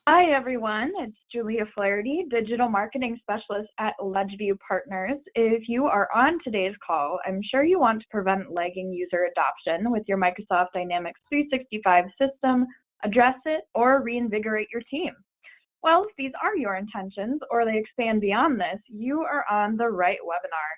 Hi, everyone. It's Julia Flaherty, Digital Marketing Specialist at LEDGEVIEW Partners. If you are on today's call, I'm sure you want to prevent lagging user adoption with your Microsoft Dynamics 365 system, address it, or reinvigorate your team. Well, if these are your intentions or they expand beyond this, you are on the right webinar.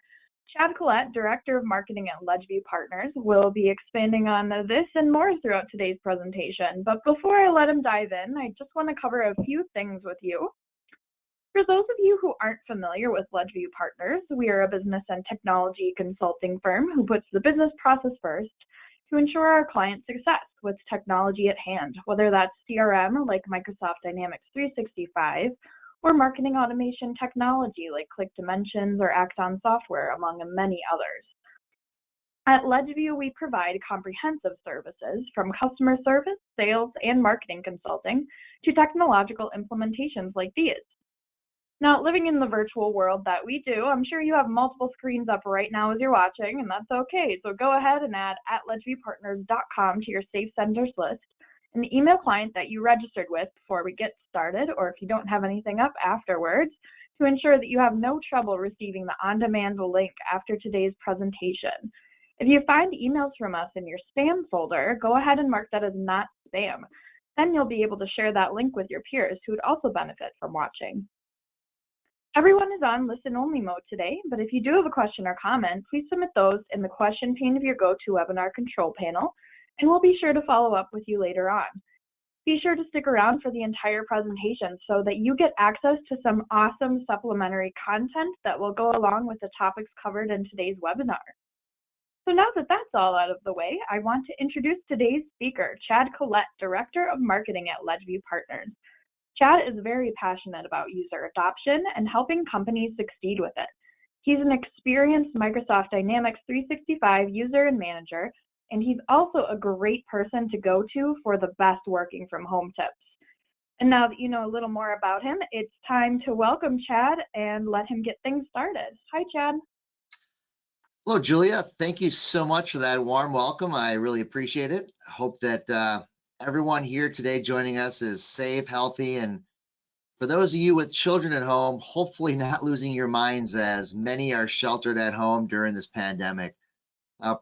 Chad Collette, Director of Marketing at LEDGEVIEW Partners, will be expanding on this and more throughout today's presentation. But before I let him dive in, I just want to cover a few things with you. For those of you who aren't familiar with LEDGEVIEW Partners, we are a business and technology consulting firm who puts the business process first to ensure our client success with technology at hand, whether that's CRM like Microsoft Dynamics 365, or marketing automation technology like ClickDimensions or Axon Software, among many others. At LEDGEVIEW, we provide comprehensive services from customer service, sales, and marketing consulting to technological implementations like these. Now, living in the virtual world that we do, I'm sure you have multiple screens up right now as you're watching, and that's okay. So go ahead and add @ledgeviewpartners.com to your safe senders list, an email client that you registered with before we get started, or if you don't have anything up afterwards, to ensure that you have no trouble receiving the on-demand link after today's presentation. If you find emails from us in your spam folder, go ahead and mark that as not spam. Then you'll be able to share that link with your peers who would also benefit from watching. Everyone is on listen-only mode today, but if you do have a question or comment, please submit those in the question pane of your GoToWebinar control panel, and we'll be sure to follow up with you later on. Be sure to stick around for the entire presentation so that you get access to some awesome supplementary content that will go along with the topics covered in today's webinar. So now that that's all out of the way, I want to introduce today's speaker, Chad Collette, Director of Marketing at LEDGEVIEW Partners. Chad is very passionate about user adoption and helping companies succeed with it. He's an experienced Microsoft Dynamics 365 user and manager, and he's also a great person to go to for the best working from home tips. And now that you know a little more about him, it's time to welcome Chad and let him get things started. Hi, Chad. Hello, Julia. Thank you so much for that warm welcome. I really appreciate it. I hope that everyone here today joining us is safe, healthy, and for those of you with children at home, hopefully not losing your minds as many are sheltered at home during this pandemic.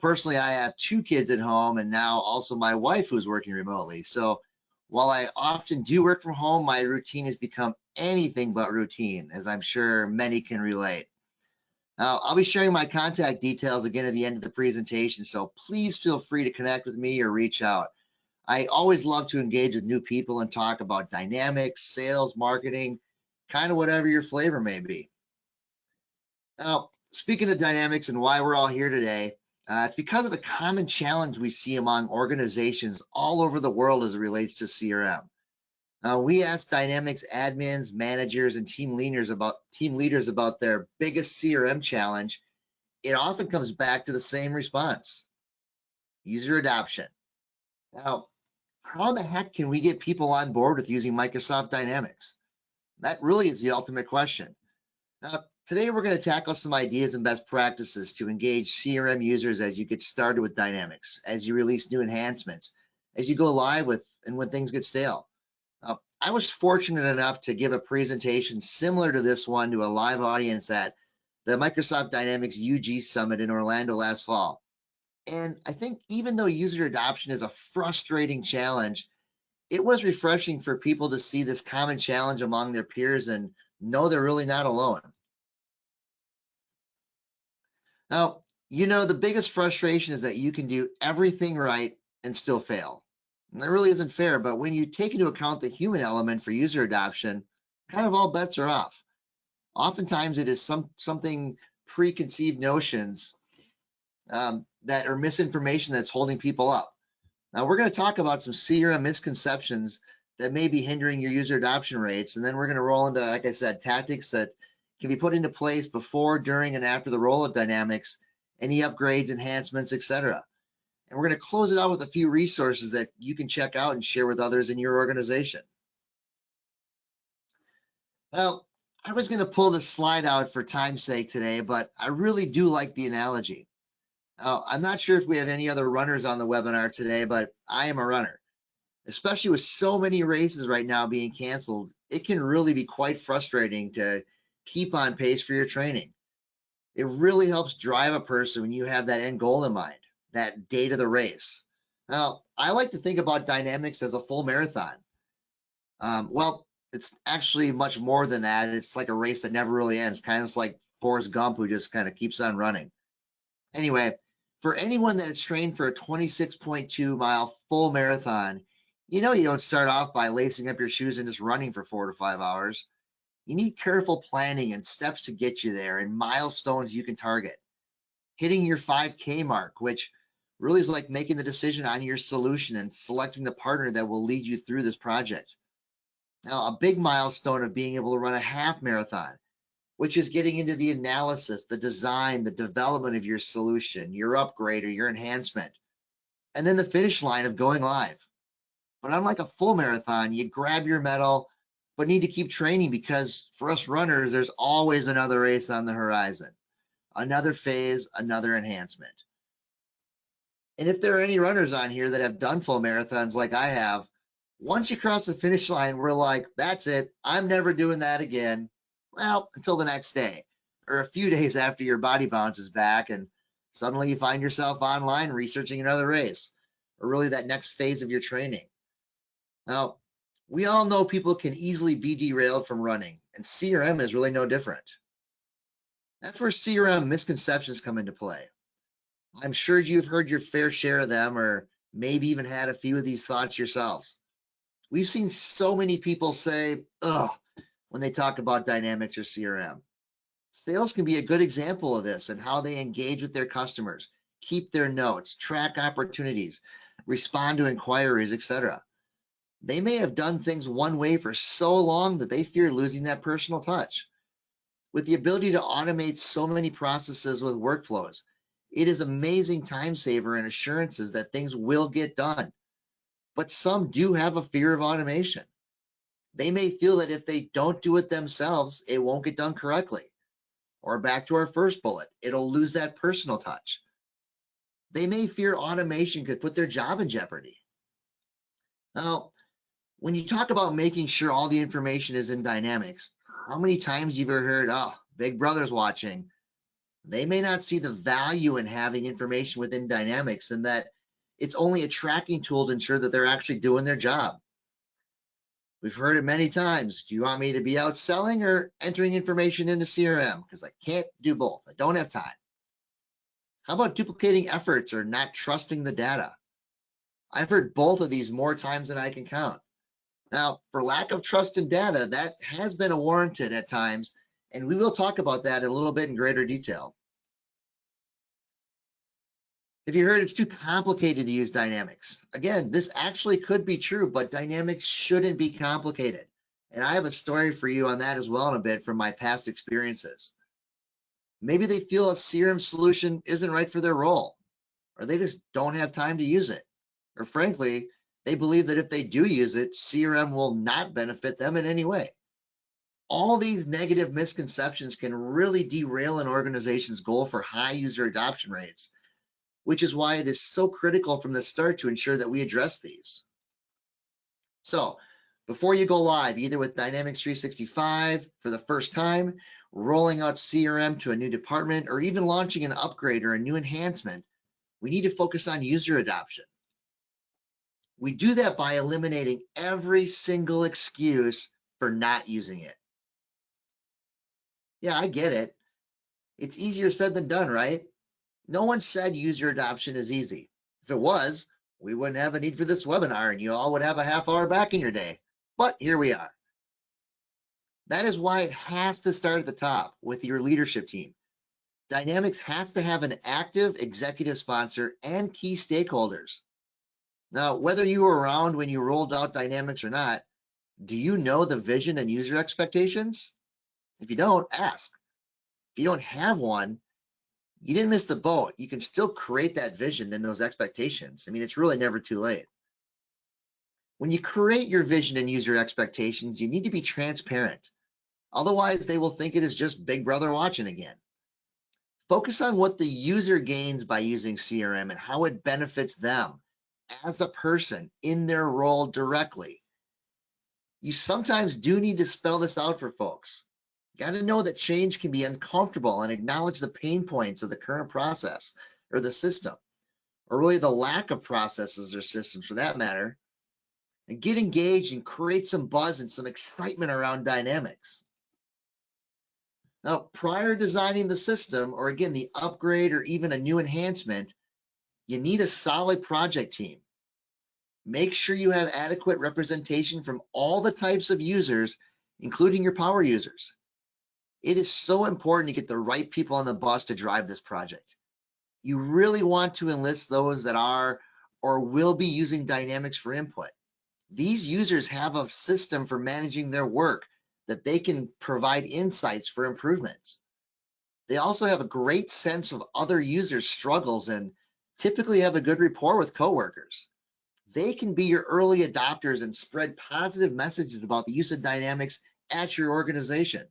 Personally, I have 2 kids at home and now also my wife who's working remotely. So while I often do work from home, my routine has become anything but routine, as I'm sure many can relate. Now, I'll be sharing my contact details again at the end of the presentation, so please feel free to connect with me or reach out. I always love to engage with new people and talk about dynamics, sales, marketing, kind of whatever your flavor may be. Now, speaking of dynamics and why we're all here today, it's because of a common challenge we see among organizations all over the world as it relates to CRM. We ask Dynamics admins, managers, and team leaders about their biggest CRM challenge. It often comes back to the same response: user adoption. Now, how the heck can we get people on board with using Microsoft Dynamics? That really is the ultimate question. Now, today we're going to tackle some ideas and best practices to engage CRM users as you get started with Dynamics, as you release new enhancements, as you go live with, and when things get stale. I was fortunate enough to give a presentation similar to this one to a live audience at the Microsoft Dynamics UG Summit in Orlando last fall. And I think even though user adoption is a frustrating challenge, it was refreshing for people to see this common challenge among their peers and know they're really not alone. Now, you know, the biggest frustration is that you can do everything right and still fail. And that really isn't fair, but when you take into account the human element for user adoption, kind of all bets are off. Oftentimes it is something preconceived notions that are misinformation that's holding people up. Now we're going to talk about some CRM misconceptions that may be hindering your user adoption rates, and then we're going to roll into, like I said, tactics that can be put into place before, during, and after the rollout dynamics, any upgrades, enhancements, etc. And we're going to close it out with a few resources that you can check out and share with others in your organization. Well, I was going to pull this slide out for time's sake today, but I really do like the analogy. I'm not sure if we have any other runners on the webinar today, but I am a runner. Especially with so many races right now being canceled, it can really be quite frustrating to keep on pace for your training. It really helps drive a person when you have that end goal in mind, that date of the race. Now, I like to think about dynamics as a full marathon. Well, it's actually much more than that. It's like a race that never really ends, kind of like Forrest Gump, who just kind of keeps on running. Anyway, for anyone that is trained for a 26.2-mile full marathon, you don't start off by lacing up your shoes and just running for 4 to 5 hours. You need careful planning and steps to get you there and milestones you can target. Hitting your 5K mark, which really is like making the decision on your solution and selecting the partner that will lead you through this project. Now, a big milestone of being able to run a half marathon, which is getting into the analysis, the design, the development of your solution, your upgrade or your enhancement, and then the finish line of going live. But unlike a full marathon, you grab your medal, but need to keep training because for us runners, there's always another race on the horizon, another phase, another enhancement. And if there are any runners on here that have done full marathons like I have, once you cross the finish line, we're like, that's it. I'm never doing that again. Well, until the next day or a few days after your body bounces back and suddenly you find yourself online researching another race or really that next phase of your training. Now, we all know people can easily be derailed from running, and CRM is really no different. That's where CRM misconceptions come into play. I'm sure you've heard your fair share of them or maybe even had a few of these thoughts yourselves. We've seen so many people say, ugh, when they talk about Dynamics or CRM. Sales can be a good example of this and how they engage with their customers, keep their notes, track opportunities, respond to inquiries, etc. They may have done things one way for so long that they fear losing that personal touch. With the ability to automate so many processes with workflows, it is amazing time saver and assurances that things will get done. But some do have a fear of automation. They may feel that if they don't do it themselves, it won't get done correctly. Or back to our first bullet, it'll lose that personal touch. They may fear automation could put their job in jeopardy. Now, when you talk about making sure all the information is in Dynamics, how many times you've ever heard, oh, Big Brother's watching? They may not see the value in having information within Dynamics and that it's only a tracking tool to ensure that they're actually doing their job. We've heard it many times. Do you want me to be out selling or entering information into CRM? Because I can't do both. I don't have time. How about duplicating efforts or not trusting the data? I've heard both of these more times than I can count. Now, for lack of trust in data, that has been warranted at times, and we will talk about that a little bit in greater detail. If you heard it's too complicated to use Dynamics, again, this actually could be true, but Dynamics shouldn't be complicated. And I have a story for you on that as well in a bit from my past experiences. Maybe they feel a CRM solution isn't right for their role, or they just don't have time to use it. Or frankly, they believe that if they do use it, CRM will not benefit them in any way. All these negative misconceptions can really derail an organization's goal for high user adoption rates, which is why it is so critical from the start to ensure that we address these. So, before you go live, either with Dynamics 365 for the first time, rolling out CRM to a new department, or even launching an upgrade or a new enhancement, we need to focus on user adoption. We do that by eliminating every single excuse for not using it. Yeah, I get it. It's easier said than done, right? No one said user adoption is easy. If it was, we wouldn't have a need for this webinar and you all would have a half hour back in your day. But here we are. That is why it has to start at the top with your leadership team. Dynamics has to have an active executive sponsor and key stakeholders. Now, whether you were around when you rolled out Dynamics or not, do you know the vision and user expectations? If you don't, ask. If you don't have one, you didn't miss the boat. You can still create that vision and those expectations. I mean, it's really never too late. When you create your vision and user expectations, you need to be transparent. Otherwise, they will think it is just Big Brother watching again. Focus on what the user gains by using CRM and how it benefits them. as a person in their role directly. You sometimes do need to spell this out for folks. You got to know that change can be uncomfortable and acknowledge the pain points of the current process or the system, or really the lack of processes or systems for that matter, and get engaged and create some buzz and some excitement around dynamics. Now, prior to designing the system, or again, the upgrade or even a new enhancement, you need a solid project team. Make sure you have adequate representation from all the types of users, including your power users. It is so important to get the right people on the bus to drive this project. You really want to enlist those that are or will be using Dynamics for input. These users have a system for managing their work that they can provide insights for improvements. They also have a great sense of other users' struggles and typically have a good rapport with coworkers. They can be your early adopters and spread positive messages about the use of Dynamics at your organization.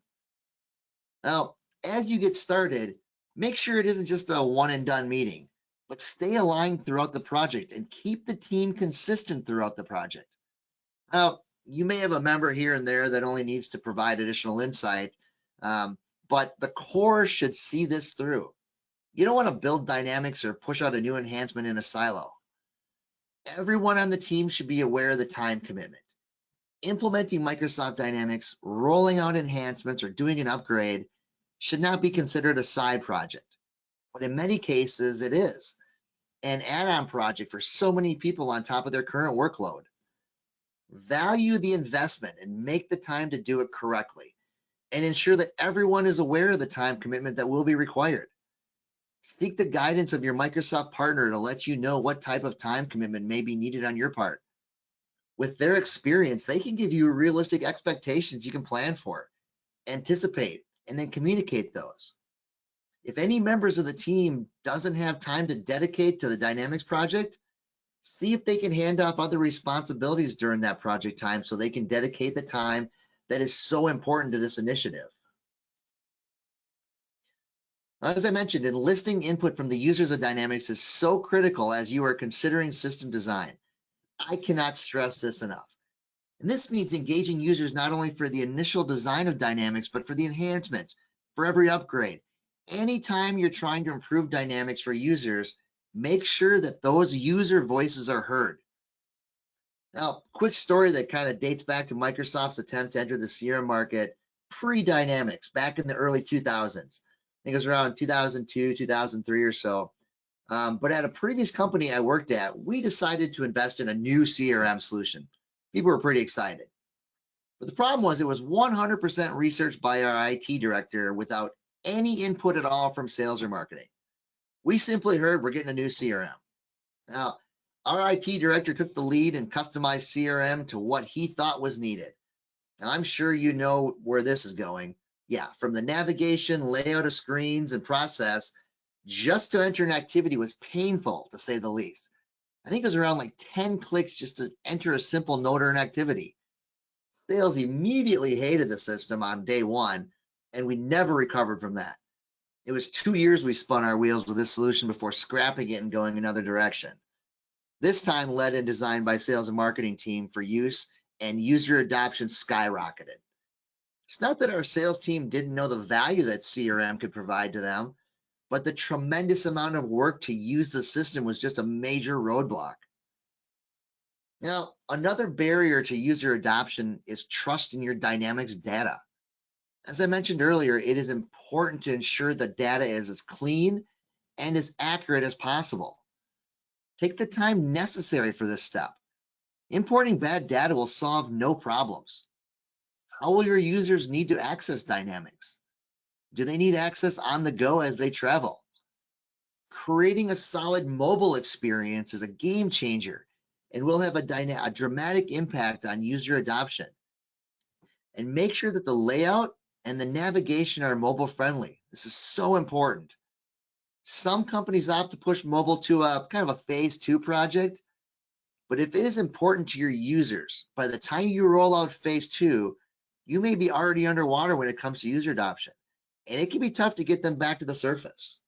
Now, as you get started, make sure it isn't just a one and done meeting, but stay aligned throughout the project and keep the team consistent throughout the project. Now, you may have a member here and there that only needs to provide additional insight, but the core should see this through. You don't want to build Dynamics or push out a new enhancement in a silo. Everyone on the team should be aware of the time commitment. Implementing Microsoft Dynamics, rolling out enhancements, or doing an upgrade should not be considered a side project, but in many cases it is an add-on project for so many people on top of their current workload. Value the investment and make the time to do it correctly, and ensure that everyone is aware of the time commitment that will be required. Seek the guidance of your Microsoft partner to let you know what type of time commitment may be needed on your part. With their experience, they can give you realistic expectations you can plan for, anticipate, and then communicate those. If any members of the team doesn't have time to dedicate to the Dynamics project, see if they can hand off other responsibilities during that project time so they can dedicate the time that is so important to this initiative. As I mentioned, enlisting input from the users of Dynamics is so critical as you are considering system design. I cannot stress this enough. And this means engaging users not only for the initial design of Dynamics, but for the enhancements, for every upgrade. Anytime you're trying to improve Dynamics for users, make sure that those user voices are heard. Now, quick story that kind of dates back to Microsoft's attempt to enter the CRM market pre-Dynamics back in the early 2000s. I think it was around 2002, 2003 or so. But at a previous company I worked at, we decided to invest in a new CRM solution. People were pretty excited. But the problem was it was 100% researched by our IT director without any input at all from sales or marketing. We simply heard we're getting a new CRM. Now, our IT director took the lead and customized CRM to what he thought was needed. Now, I'm sure you know where this is going. Yeah, from the navigation, layout of screens, and process, just to enter an activity was painful, to say the least. I think it was around like 10 clicks just to enter a simple note or an activity. Sales immediately hated the system on day one, and we never recovered from that. It was 2 years we spun our wheels with this solution before scrapping it and going another direction. This time led and designed by sales and marketing team for use, and user adoption skyrocketed. It's not that our sales team didn't know the value that CRM could provide to them, but the tremendous amount of work to use the system was just a major roadblock. Now, another barrier to user adoption is trust in your Dynamics data. As I mentioned earlier, it is important to ensure the data is as clean and as accurate as possible. Take the time necessary for this step. Importing bad data will solve no problems. How will your users need to access Dynamics? Do they need access on the go as they travel? Creating a solid mobile experience is a game changer and will have a dramatic impact on user adoption. And make sure that the layout and the navigation are mobile friendly. This is so important. Some companies opt to push mobile to a kind of a phase 2 project, but if it is important to your users, by the time you roll out phase 2, you may be already underwater when it comes to user adoption, and it can be tough to get them back to the surface.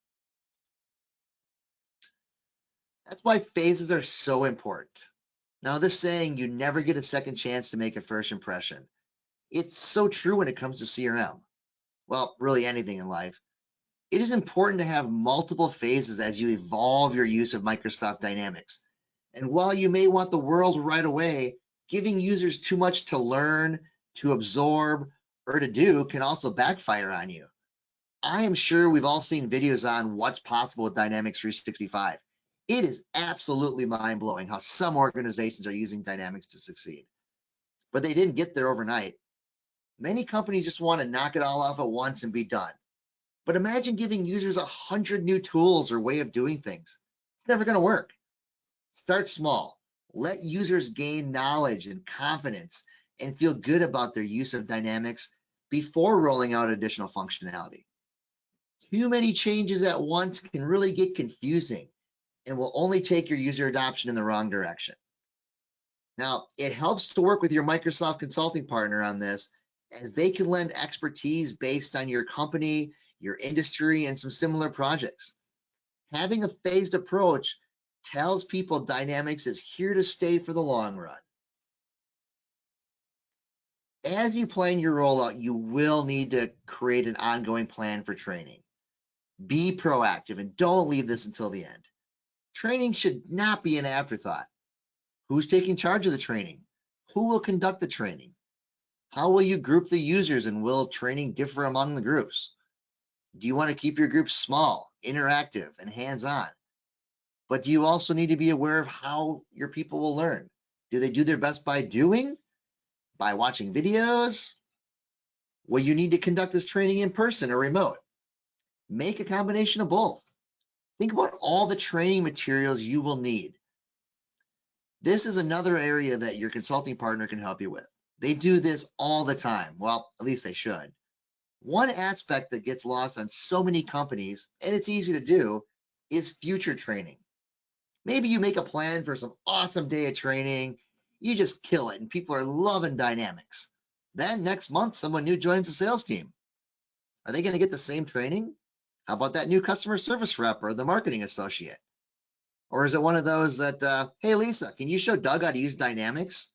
That's why phases are so important. Now, this saying, you never get a second chance to make a first impression, it's so true when it comes to CRM. Well, really anything in life. It is important to have multiple phases as you evolve your use of Microsoft Dynamics. And while you may want the world right away, giving users too much to learn, to absorb, or to do can also backfire on you. I am sure we've all seen videos on what's possible with Dynamics 365. It is absolutely mind-blowing how some organizations are using Dynamics to succeed. But they didn't get there overnight. Many companies just want to knock it all off at once and be done. But imagine giving users 100 new tools or way of doing things. It's never going to work. Start small. Let users gain knowledge and confidence and feel good about their use of Dynamics before rolling out additional functionality. Too many changes at once can really get confusing and will only take your user adoption in the wrong direction. Now, it helps to work with your Microsoft consulting partner on this, as they can lend expertise based on your company, your industry, and some similar projects. Having a phased approach tells people Dynamics is here to stay for the long run. As you plan your rollout, you will need to create an ongoing plan for training. Be proactive and don't leave this until the end. Training should not be an afterthought. Who's taking charge of the training? Who will conduct the training? How will you group the users, and will training differ among the groups? Do you want to keep your groups small, interactive, and hands-on? But do you also need to be aware of how your people will learn? Do they do their best by doing? By watching videos? Will you need to conduct this training in person or remote? Make a combination of both. Think about all the training materials you will need. This is another area that your consulting partner can help you with. They do this all the time. Well, at least they should. One aspect that gets lost on so many companies, and it's easy to do, is future training. Maybe you make a plan for some awesome day of training, you just kill it, and people are loving Dynamics. Then next month, someone new joins the sales team. Are they going to get the same training? How about that new customer service rep or the marketing associate? Or is it one of those that, hey, Lisa, can you show Doug how to use Dynamics?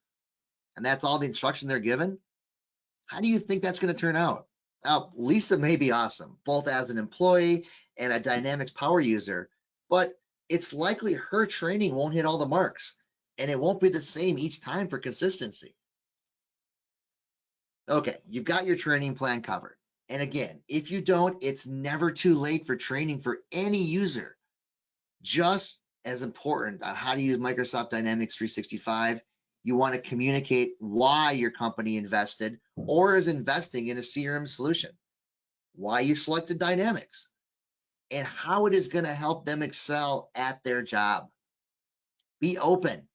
And that's all the instruction they're given? How do you think that's going to turn out? Now, Lisa may be awesome, both as an employee and a Dynamics power user, but it's likely her training won't hit all the marks, and it won't be the same each time for consistency. Okay, you've got your training plan covered. And again, if you don't, it's never too late for training for any user. Just as important on how to use Microsoft Dynamics 365, you want to communicate why your company invested or is investing in a CRM solution, why you selected Dynamics, and how it is going to help them excel at their job. Be open,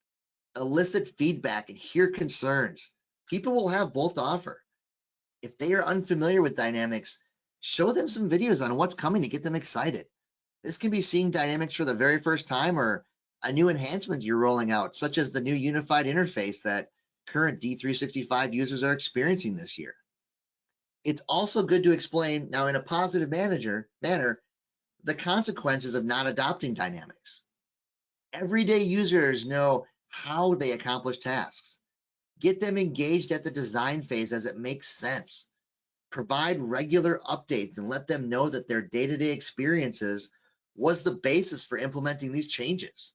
elicit feedback, and hear concerns. People will have both to offer. If they are unfamiliar with Dynamics, show them some videos on what's coming to get them excited. This can be seeing Dynamics for the very first time, or a new enhancement you're rolling out, such as the new unified interface that current D365 users are experiencing this year. It's also good to explain, now in a positive manner, the consequences of not adopting Dynamics. Everyday users know how they accomplish tasks. Get them engaged at the design phase as it makes sense. Provide regular updates and let them know that their day-to-day experiences was the basis for implementing these changes.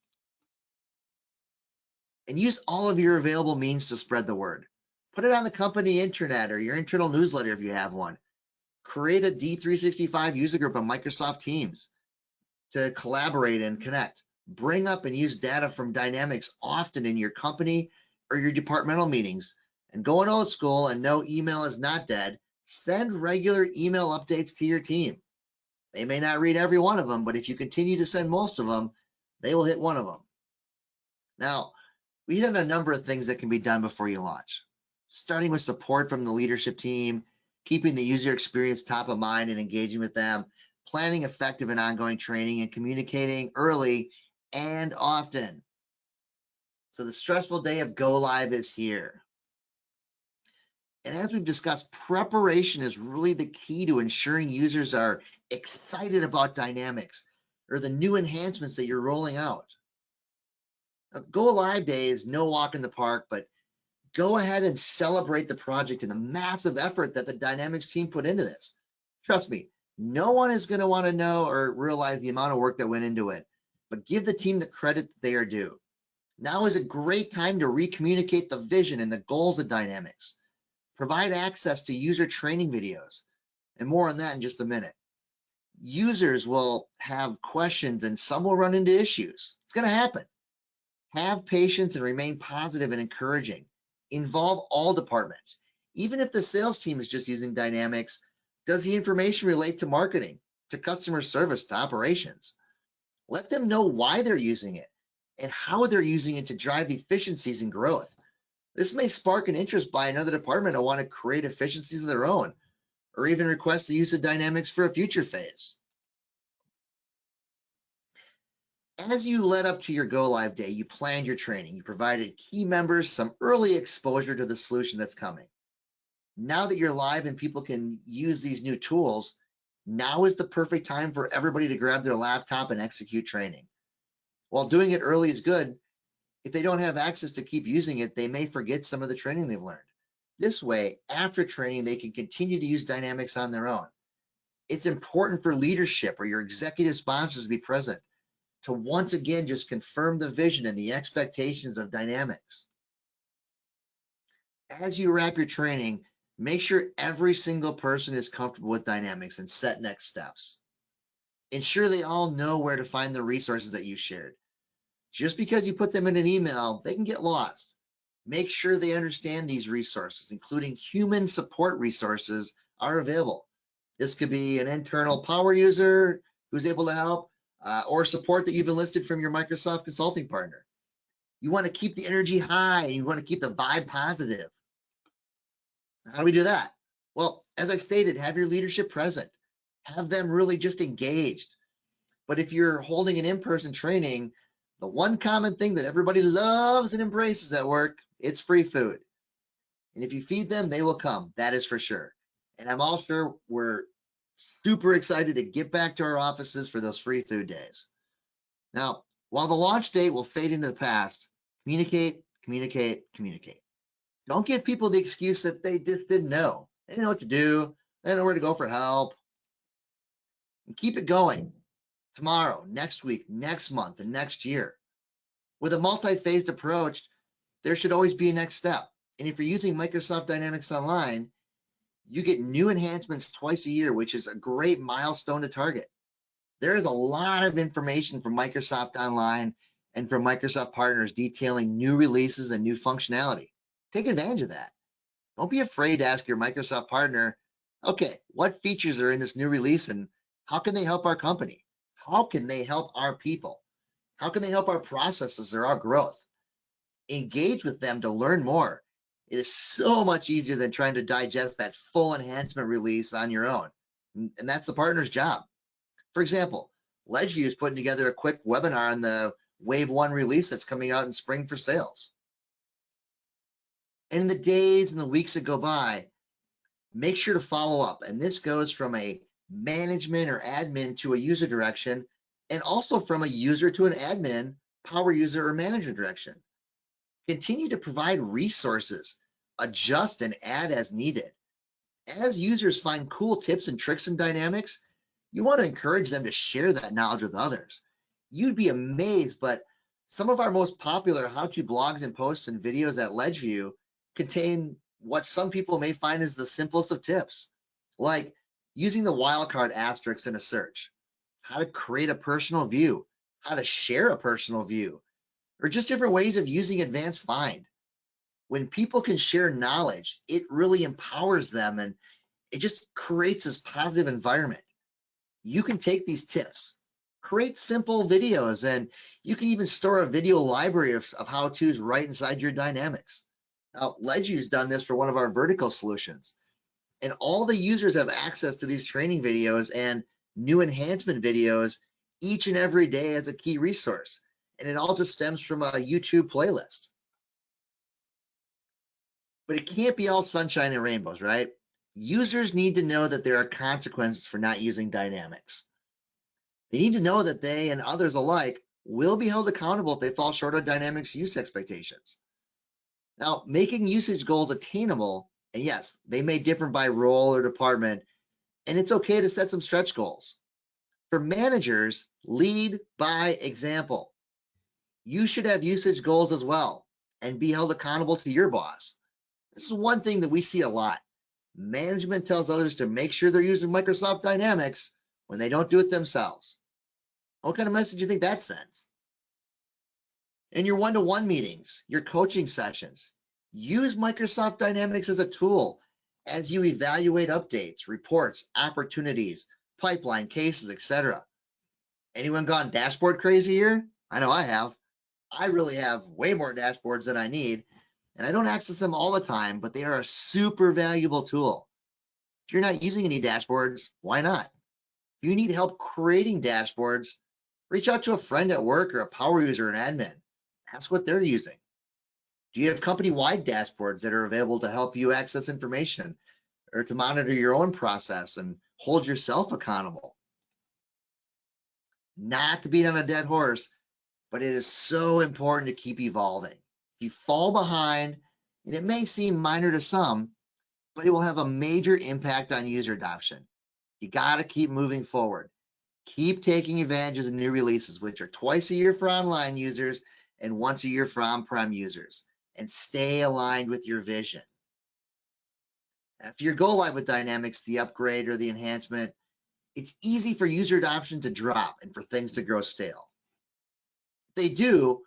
And use all of your available means to spread the word. Put it on the company intranet or your internal newsletter if you have one. Create a D365 user group on Microsoft Teams to collaborate and connect. Bring up and use data from Dynamics often in your company or your departmental meetings. And going old school and no email is not dead, send regular email updates to your team. They may not read every one of them, but if you continue to send most of them, they will hit one of them. Now, we have a number of things that can be done before you launch, starting with support from the leadership team, keeping the user experience top of mind and engaging with them, planning effective and ongoing training, and communicating early and often. So the stressful day of go live is here. And as we've discussed, preparation is really the key to ensuring users are excited about Dynamics or the new enhancements that you're rolling out. Go live day is no walk in the park, but go ahead and celebrate the project and the massive effort that the Dynamics team put into this. Trust me, no one is going to want to know or realize the amount of work that went into it, but give the team the credit that they are due. Now is a great time to recommunicate the vision and the goals of Dynamics. Provide access to user training videos, and more on that in just a minute. Users will have questions and some will run into issues. It's going to happen. Have patience and remain positive and encouraging. Involve all departments. Even if the sales team is just using Dynamics, does the information relate to marketing, to customer service, to operations? Let them know why they're using it and how they're using it to drive efficiencies and growth. This may spark an interest by another department to want to create efficiencies of their own, or even request the use of Dynamics for a future phase. As you led up to your go live day, you planned your training. You provided key members some early exposure to the solution that's coming. Now that you're live and people can use these new tools, now is the perfect time for everybody to grab their laptop and execute training. While doing it early is good, if they don't have access to keep using it, they may forget some of the training they've learned. This way, after training, they can continue to use Dynamics on their own. It's important for leadership or your executive sponsors to be present to once again just confirm the vision and the expectations of Dynamics. As you wrap your training, make sure every single person is comfortable with Dynamics and set next steps. Ensure they all know where to find the resources that you shared. Just because you put them in an email, they can get lost. Make sure they understand these resources, including human support resources, are available. This could be an internal power user who's able to help, or support that you've enlisted from your Microsoft consulting partner. You want to keep the energy high and you want to keep the vibe positive. How do we do that? Well, as I stated, have your leadership present. Have them really just engaged. But if you're holding an in-person training, the one common thing that everybody loves and embraces at work, it's free food. And if you feed them, they will come. That is for sure. And I'm all sure we're super excited to get back to our offices for those free food days. Now, while the launch date will fade into the past, communicate, communicate, communicate. Don't give people the excuse that they just didn't know. They didn't know what to do. They didn't know where to go for help. And keep it going. Tomorrow, next week, next month, and next year. With a multi-phased approach, there should always be a next step. And if you're using Microsoft Dynamics Online, you get new enhancements twice a year, which is a great milestone to target. There is a lot of information from Microsoft Online and from Microsoft partners detailing new releases and new functionality. Take advantage of that. Don't be afraid to ask your Microsoft partner, okay, what features are in this new release and how can they help our company? How can they help our people? How can they help our processes or our growth? Engage with them to learn more. It is so much easier than trying to digest that full enhancement release on your own. And that's the partner's job. For example, LEDGEVIEW is putting together a quick webinar on the Wave 1 release that's coming out in spring for sales. And in the days and the weeks that go by, make sure to follow up. And this goes from a management or admin to a user direction, and also from a user to an admin, power user or manager direction. Continue to provide resources, adjust and add as needed. As users find cool tips and tricks in Dynamics, you want to encourage them to share that knowledge with others. You'd be amazed, but some of our most popular how-to blogs and posts and videos at LEDGEVIEW contain what some people may find as the simplest of tips, like using the wildcard asterisk in a search, how to create a personal view, how to share a personal view, or just different ways of using advanced find. When people can share knowledge, it really empowers them and it just creates this positive environment. You can take these tips, create simple videos, and you can even store a video library of how-tos right inside your Dynamics. Now, LEDGEVIEW's done this for one of our vertical solutions, and all the users have access to these training videos and new enhancement videos each and every day as a key resource. And it all just stems from a YouTube playlist. But it can't be all sunshine and rainbows, right? Users need to know that there are consequences for not using Dynamics. They need to know that they and others alike will be held accountable if they fall short of Dynamics use expectations. Now, making usage goals attainable, and yes, they may differ by role or department, and it's okay to set some stretch goals. For managers, lead by example. You should have usage goals as well and be held accountable to your boss. This is one thing that we see a lot. Management tells others to make sure they're using Microsoft Dynamics when they don't do it themselves. What kind of message do you think that sends? In your one-to-one meetings, your coaching sessions, use Microsoft Dynamics as a tool as you evaluate updates, reports, opportunities, pipeline cases, etc. Anyone gone dashboard crazy here? I know I have. I really have way more dashboards than I need, and I don't access them all the time, but they are a super valuable tool. If you're not using any dashboards, why not? If you need help creating dashboards, reach out to a friend at work or a power user or an admin. Ask what they're using. Do you have company-wide dashboards that are available to help you access information or to monitor your own process and hold yourself accountable? Not to beat on a dead horse, but it is so important to keep evolving. If you fall behind, and it may seem minor to some, but it will have a major impact on user adoption. You got to keep moving forward. Keep taking advantage of the new releases, which are twice a year for online users and once a year for on-prem users, and stay aligned with your vision. After you go live with Dynamics, the upgrade or the enhancement, it's easy for user adoption to drop and for things to grow stale. If they do,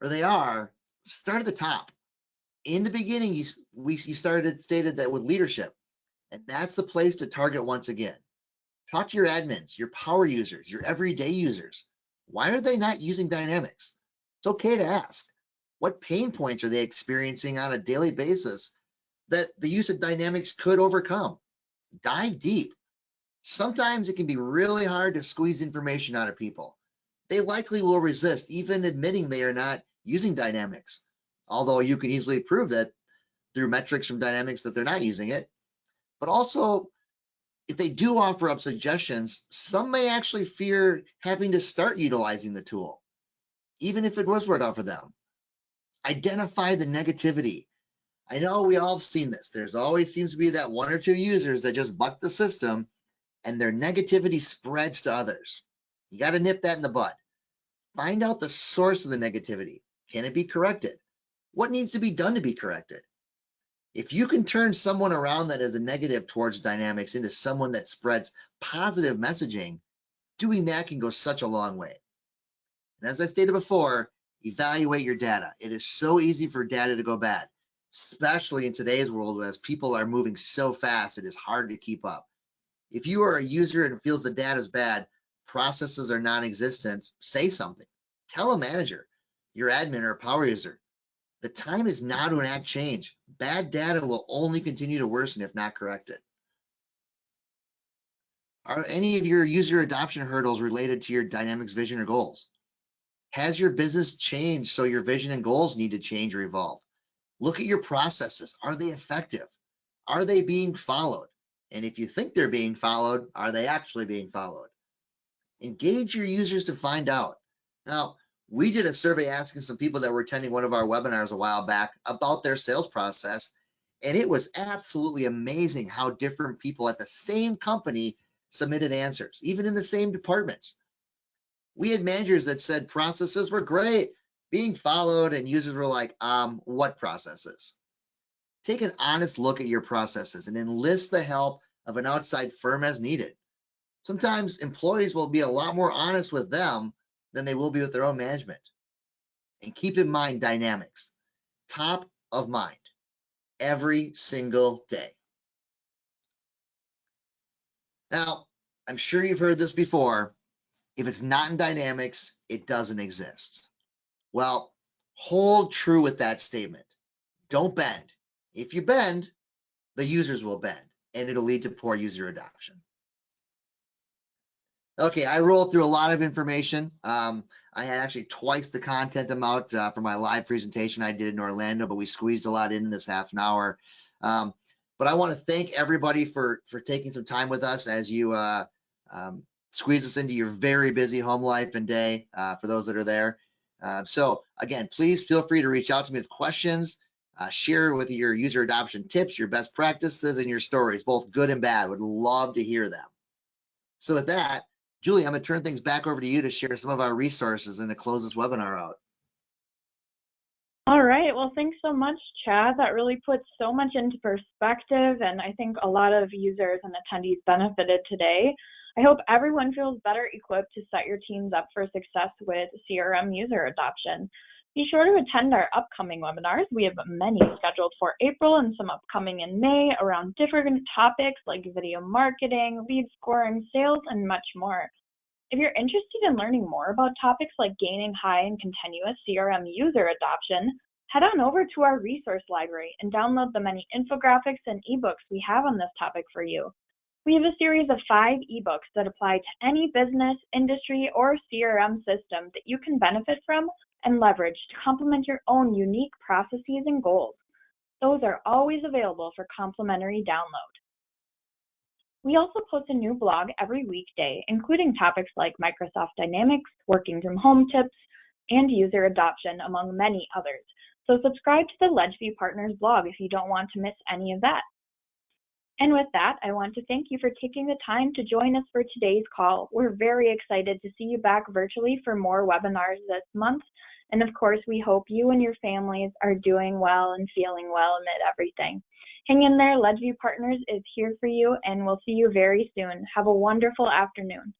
or they are, start at the top. In the beginning, you stated that with leadership, and that's the place to target once again. Talk to your admins, your power users, your everyday users. Why are they not using Dynamics? It's okay to ask. What pain points are they experiencing on a daily basis that the use of Dynamics could overcome? Dive deep. Sometimes it can be really hard to squeeze information out of people. They likely will resist even admitting they are not using Dynamics, although you can easily prove that through metrics from Dynamics that they're not using it. But also, if they do offer up suggestions, some may actually fear having to start utilizing the tool, even if it was worked out for them. Identify the negativity. I know we all have seen this. There's always seems to be that one or two users that just buck the system and their negativity spreads to others. You got to nip that in the bud. Find out the source of the negativity. Can it be corrected? What needs to be done to be corrected? If you can turn someone around that is a negative towards Dynamics into someone that spreads positive messaging, doing that can go such a long way. And as I stated before, evaluate your data. It is so easy for data to go bad, especially in today's world as people are moving so fast, it is hard to keep up. If you are a user and feels the data is bad, processes are non-existent, say something. Tell a manager, your admin or a power user. The time is now to enact change. Bad data will only continue to worsen if not corrected. Are any of your user adoption hurdles related to your Dynamics vision or goals? Has your business changed so your vision and goals need to change or evolve? Look at your processes. Are they effective? Are they being followed? And if you think they're being followed, are they actually being followed? Engage your users to find out. Now, we did a survey asking some people that were attending one of our webinars a while back about their sales process, and it was absolutely amazing how different people at the same company submitted answers, even in the same departments. We had managers that said processes were great, being followed, and users were like, what processes? Take an honest look at your processes and enlist the help of an outside firm as needed. Sometimes employees will be a lot more honest with them than they will be with their own management. And keep in mind Dynamics, top of mind, every single day. Now, I'm sure you've heard this before. If it's not in Dynamics, it doesn't exist. Well, hold true with that statement. Don't bend. If you bend, the users will bend, and it'll lead to poor user adoption. Okay, I rolled through a lot of information. I had actually twice the content amount for my live presentation I did in Orlando, but we squeezed a lot in this half an hour. But I want to thank everybody for taking some time with us as you squeeze this into your very busy home life and day for those that are there. So again, please feel free to reach out to me with questions. Share with your user adoption tips, your best practices, and your stories, both good and bad. Would love to hear them. So with that, Julie, I'm going to turn things back over to you to share some of our resources and to close this webinar out. All right. Well, thanks so much, Chad. That really puts so much into perspective, and I think a lot of users and attendees benefited today. I hope everyone feels better equipped to set your teams up for success with CRM user adoption. Be sure to attend our upcoming webinars. We have many scheduled for April and some upcoming in May around different topics like video marketing, lead scoring, sales, and much more. If you're interested in learning more about topics like gaining high and continuous CRM user adoption, head on over to our resource library and download the many infographics and ebooks we have on this topic for you. We have a series of 5 ebooks that apply to any business, industry, or CRM system that you can benefit from and leverage to complement your own unique processes and goals. Those are always available for complimentary download. We also post a new blog every weekday, including topics like Microsoft Dynamics, working from home tips, and user adoption, among many others. So subscribe to the LEDGEVIEW Partners blog if you don't want to miss any of that. And with that, I want to thank you for taking the time to join us for today's call. We're very excited to see you back virtually for more webinars this month. And of course, we hope you and your families are doing well and feeling well amid everything. Hang in there, LEDGEVIEW Partners is here for you, and we'll see you very soon. Have a wonderful afternoon.